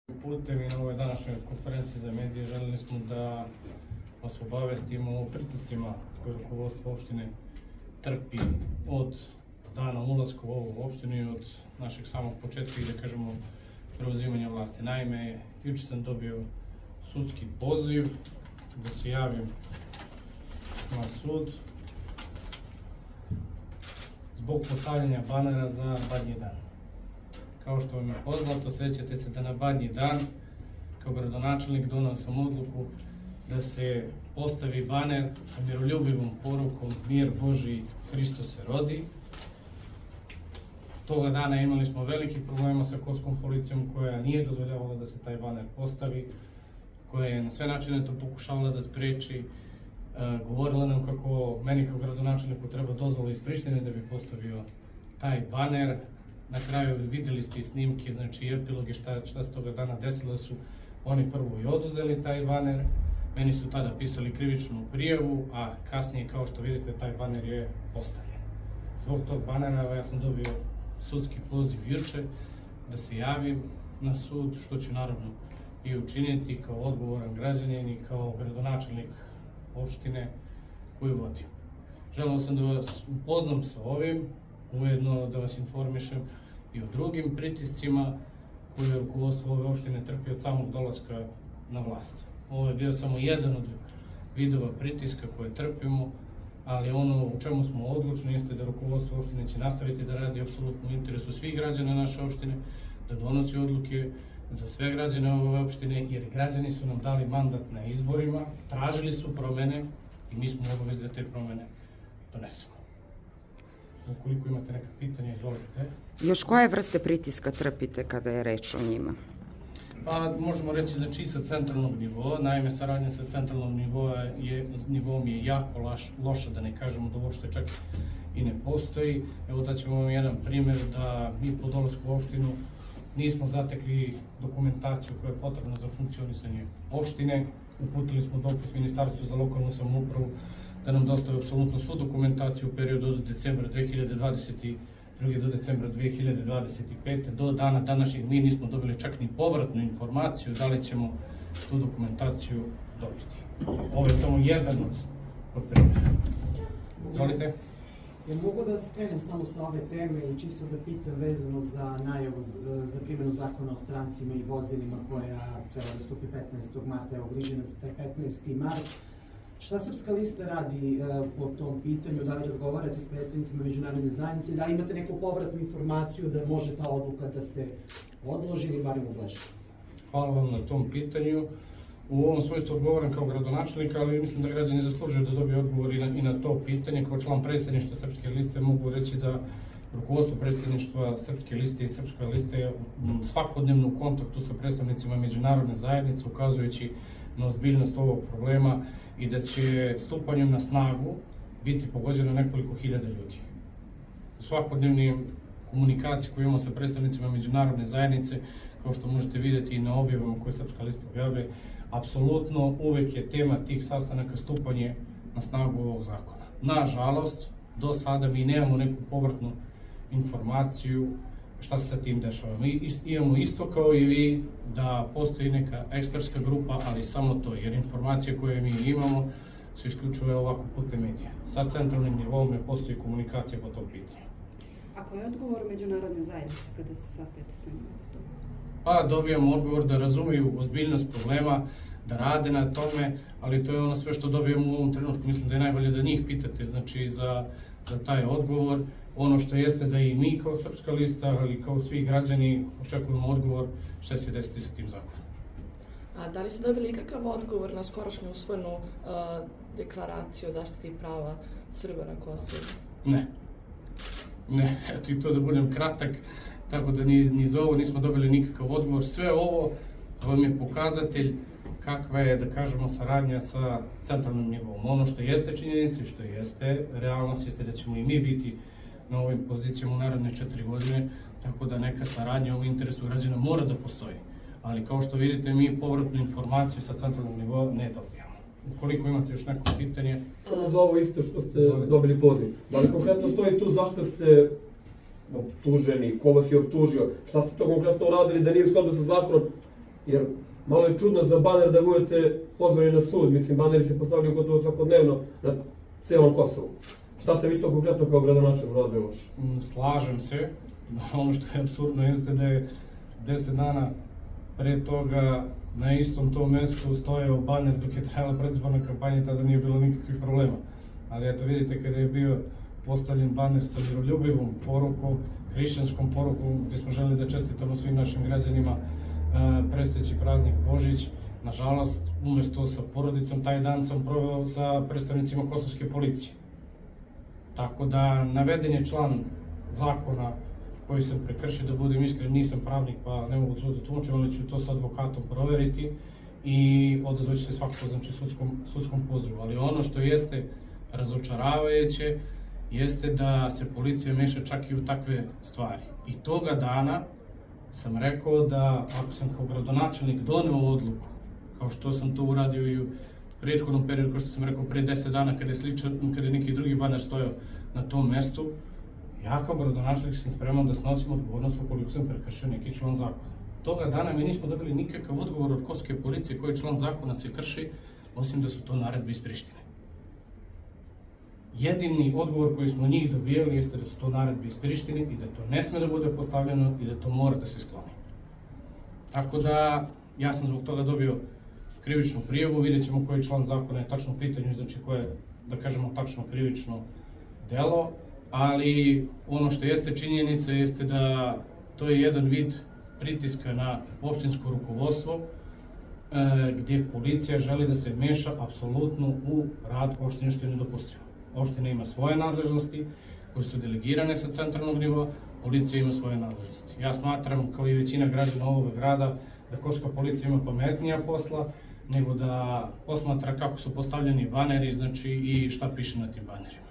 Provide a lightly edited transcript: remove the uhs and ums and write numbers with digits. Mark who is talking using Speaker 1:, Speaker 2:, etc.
Speaker 1: putem i na ovoj današnjoj konferenciji za medije želeli smo da vas obavestimo o pritiscima koje rukovodstvo opštine trpi od dana ulaska u ovu opštinu i od našeg samog početka i da kažemo preuzimanja vlasti. Naime, juče sam dobio sudski poziv da se javim na sud zbog postavljanja banera za Badnji dan. Kao što vam je poznato, sjećate se da na Badnji dan kao gradonačelnik donao sam odluku da se postavi baner sa miroljubivom porukom Mir Božji, Hristos se rodi. Toga dana imali smo velikih problema sa Kovskom policijom koja nije dozvoljavala da se taj baner postavi, koja je na sve načine to pokušavala da spreči. Govorila nam kako meni kao gradonačelniku treba dozvola iz Prištine da bi postavio taj baner. Na kraju videli ste i snimke, znači epiloge šta se toga dana desilo, da su oni prvo i oduzeli taj baner, meni su tada pisali krivičnu prijavu, a kasnije, kao što vidite, taj baner je postavljen. Zbog tog banera ja sam dobio sudski poziv juče da se javim na sud, što ću naravno i učiniti kao odgovoran građanin i kao gradonačelnik opštine koju vodim. Želeo sam da vas upoznam sa ovim, ujedno da vas informišem i o drugim pritiscima koje rukovodstvo ove opštine trpi od samog dolaska na vlast. Ovo je bio samo jedan od vidova pritiska koje trpimo, ali ono u čemu smo odlučni jeste da rukovodstvo opštine će nastaviti da radi apsolutno u interesu svih građana naše opštine, da donosi odluke za sve građane ove opštine, jer građani su nam dali mandat na izborima, tražili su promene i mi smo obavezni da te promene donesemo. Ukoliko imate neka pitanja, izvolite.
Speaker 2: Još koje vrste pritiska trpite kada je reč o njima?
Speaker 1: Pa možemo reći znači sa centralnog nivoa, naime saradnja sa centralnog nivom je jako loša, da ne kažemo da uopšte čak i ne postoji. Evo daćemo vam jedan primjer da mi po dolasku u opštinu nismo zatekli dokumentaciju koja je potrebna za funkcionisanje opštine. Uputili smo dopis Ministarstvu za lokalnu samoupravu da nam dostave apsolutno svu dokumentaciju u periodu od decembra 2022. do decembra 2025. Do dana današnjeg mi nismo dobili čak ni povratnu informaciju da li ćemo tu dokumentaciju dobiti. Ovo je samo jedan od primjera. Izvolite.
Speaker 3: Jel mogu da skrenem samo sa ove teme i čisto da pitam vezano za najavu za primjenu zakona o strancima i vozilima koja treba da stupi 15. marta, evo bliži nam se taj 15. mart. Šta Srpska lista radi po tom pitanju, da li razgovarate s predstavnicima međunarodne zajednice, da li imate neku povratnu informaciju da može ta odluka da se odloži ili barem ublaži?
Speaker 1: Hvala vam na tom pitanju. U ovom svojstvu odgovoram kao gradonačelnik, ali mislim da građani zaslužuju da dobiju odgovor i na to pitanje. Kao član predsjedništva Srpske liste mogu reći da rukovodstvo predsjedništva Srpske liste i Srpska lista je svakodnevno u kontaktu sa predstavnicima međunarodne zajednice, ukazujući na ozbiljnost ovog problema i da će stupanjem na snagu biti pogođeno nekoliko hiljada ljudi. U svakodnevnim komunikaciji koju imamo sa predstavnicima međunarodne zajednice, kao što možete vidjeti i na objavama koje Srpska lista objavljuje, apsolutno uvek je tema tih sastanaka stupanje na snagu ovog zakona. Nažalost, do sada mi nemamo neku povratnu informaciju šta se sa tim dešava. Mi imamo isto kao i vi da postoji neka ekspertska grupa, ali samo to, jer informacije koje mi imamo su isključivo ovako putem medija. Sa centralnim nivom ne postoji komunikacija po tom pitanju.
Speaker 4: A koji je odgovor međunarodne zajednice kada se sastajete sa njima za to?
Speaker 1: Pa dobijamo odgovor da razumiju ozbiljnost problema, da rade na tome, ali to je ono sve što dobijemo u ovom trenutku. Mislim da je najbolje da njih pitate, znači za taj odgovor. Ono što jeste da i mi kao Srpska lista, ali kao svi građani očekujemo odgovor šta će se desiti sa tim zakonom.
Speaker 5: A da li ste dobili ikakav odgovor na skorošnju usvojenu deklaraciju o zaštiti prava Srba na Kosovu?
Speaker 1: Ne, eto i to da budem kratak, tako da ni za ovo nismo dobili nikakav odgovor. Sve ovo vam je pokazatelj kakva je, da kažemo, saradnja sa centralnim nivom. Ono što jeste činjenica i što jeste realnost jeste da ćemo i mi biti na ovim pozicijama u naredne 4 godine, tako da neka saradnja u interesu građana mora da postoji. Ali kao što vidite, mi povratnu informaciju sa centralnog nivoa ne dobijamo. Ukoliko imate još neko pitanje...
Speaker 6: Samo za ovo isto što ste dobili poziv. Da li konkretno stoji tu zašto ste optuženi, ko vas je optužio, šta ste to konkretno uradili da nije u skladu sa zakonom? Jer malo je čudno za baner da budete pozvani na sud, mislim, baneri se postavljaju gotovo svakodnevno na celom Kosovu. Šta ste vi to konkretno kao gradonačelnik uradili loše?
Speaker 1: Slažem se. Ono što je apsurdno jeste da je 10 dana pre toga na istom tom mjestu stojao baner dok je trajala predizborna kampanja, tada nije bilo nikakvih problema. Ali eto vidite, kada je bio postavljen baner sa miroljubivom porukom, hrišćanskom porukom, gdje smo želeli da čestitamo svim našim građanima predstojeći praznik Božić, nažalost, umjesto sa porodicom, taj dan sam proveo sa predstavnicima kosovske policije. Tako da, naveden je član zakona koji sam prekršio, da budem iskren, nisam pravnik pa ne mogu to da tumačim, ali ću to sa advokatom proveriti i odazvaću se svakako, znači, sudskom pozivu. Ali ono što jeste razočaravajuće jeste da se policija meša čak i u takve stvari. I toga dana sam rekao da ako sam kao gradonačelnik doneo odluku, kao što sam to uradio i u prethodnom periodu, kao što sam rekao pre 10 dana kada je neki drugi baner stojao na tom mestu, ja kao gradonačelnik sam spreman da snosim odgovornost ukoliko sam prekršio neki član zakona. Toga dana mi nismo dobili nikakav odgovor od kosovske policije koji član zakona se krši, osim da su to naredbe iz Prištine. Jedini odgovor koji smo njih dobijali jeste da su to naredbe iz Prištine i da to ne sme da bude postavljeno i da to mora da se skloni. Tako da, ja sam zbog toga dobio krivičnu prijavu, vidjet ćemo koji član zakona je tačno u pitanju, znači koje, da kažemo, tačno krivično delo, ali ono što jeste činjenica jeste da to je jedan vid pritiska na opštinsko rukovodstvo, gdje policija želi da se meša apsolutno u rad opštine, što je nedopustivo. Opština ima svoje nadležnosti koje su delegirane sa centralnog nivoa, policija ima svoje nadležnosti. Ja smatram, kao i većina građana ovog grada, da kosovska policija ima pametnija posla, nego da posmatra kako su postavljeni baneri, znači, i šta piše na tim banerima.